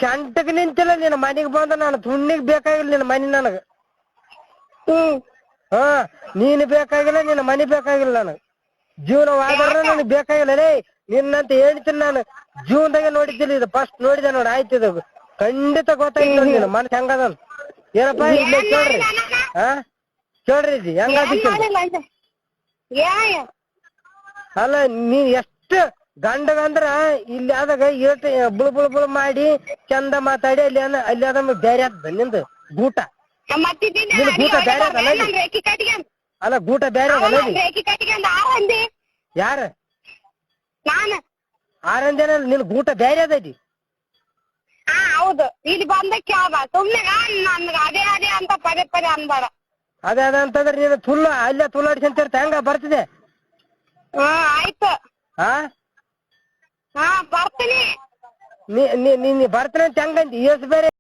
ಶಂಟಕ್ ನಿಂತಿಲ್ಲ ನಿನ್ನ ಮನಿಗ್ ಬಂದ ನಾನು ತುಣ್ಣಿಗ್ ಬೇಕಾಗಿಲ್ಲ ನಿನ್ನ ಮನಿ ನನಗ. ಹಾ ನೀನ್ ಬೇಕಾಗಿಲ್ಲ, ನಿನ್ನ ಮನಿ ಬೇಕಾಗಿಲ್ಲ ನನಗ್. ಜೀವನವಾದ್ರ ನನಗ್ ಬೇಕಾಗಿಲ್ಲ ರೇ. ನಿನ್ನಂತ ಹೇಳ್ತೀನಿ ನಾನು ಜೀವನದಾಗ ನೋಡಿದ್ದಿಲ್ಲ, ಇದು ಫಸ್ಟ್ ನೋಡಿದೆ ನೋಡ. ಆಯ್ತು ಇದು ಖಂಡಿತ ಗೊತ್ತಾಯ್ತು ನಿನ್ನ ಮನಸ್ ಹೆಂಗದ ಏನಪ್ಪಾ. ಇಲ್ಲ ಕೇಳ್ರಿ, ಹಾ ಕೇಳ್ರಿ ಇದು ಹೆಂಗದ. ಅಲ್ಲ ನೀನ್ ಎಷ್ಟು ಗಂಡಗಂದ್ರ ಇಲ್ಲಿ ಆದಾಗ ಏಟ್ ಬುಳ್ ಬುಳ್ ಬುಳ್ ಮಾಡಿ ಚಂದ ಮಾತಾಡಿ ಅಲ್ಲಿ ಅದ ಬೇರೆ ಆದ ನಿಂದು ಗೂಟ. ನಿನ್ ಗೂಟ ಬೇರೆ ಅದಲ್ಲ, ಅಲ್ಲ ಗೂಟ ಬೇರೆ ಅದಲ್ಲ. ಯಾರ ಆರಂಜನ ನಿನ್ ಗೂಟ ಬೇರೆ ಅದದಿ. ಹೌದು, ಇಲ್ಲಿ ಬಂದ ಕೇಳ್ದ ಸುಮ್ನೆ ನನ್ಗ ಅದೇ ಅದೇ ಅಂತ ಪದೇ ಪದೇ ಅನ್ಬೇಡ. ಅದೇ ಅದ ಅಂತಂದ್ರೆ ನೀನು ತುಲ್ಲ ಅಲ್ಲೇ ತುಳ್ಳಾಡ್ಸಂತ ಹೆಂಗ ಬರ್ತಿದೆ. ಆಯ್ತು, ಹಾ ಬರ್ತೀನಿ. ನೀ ಬರ್ತೀನಿ ಅಂತ ಹೆಂಗಂತ ಬೇರೆ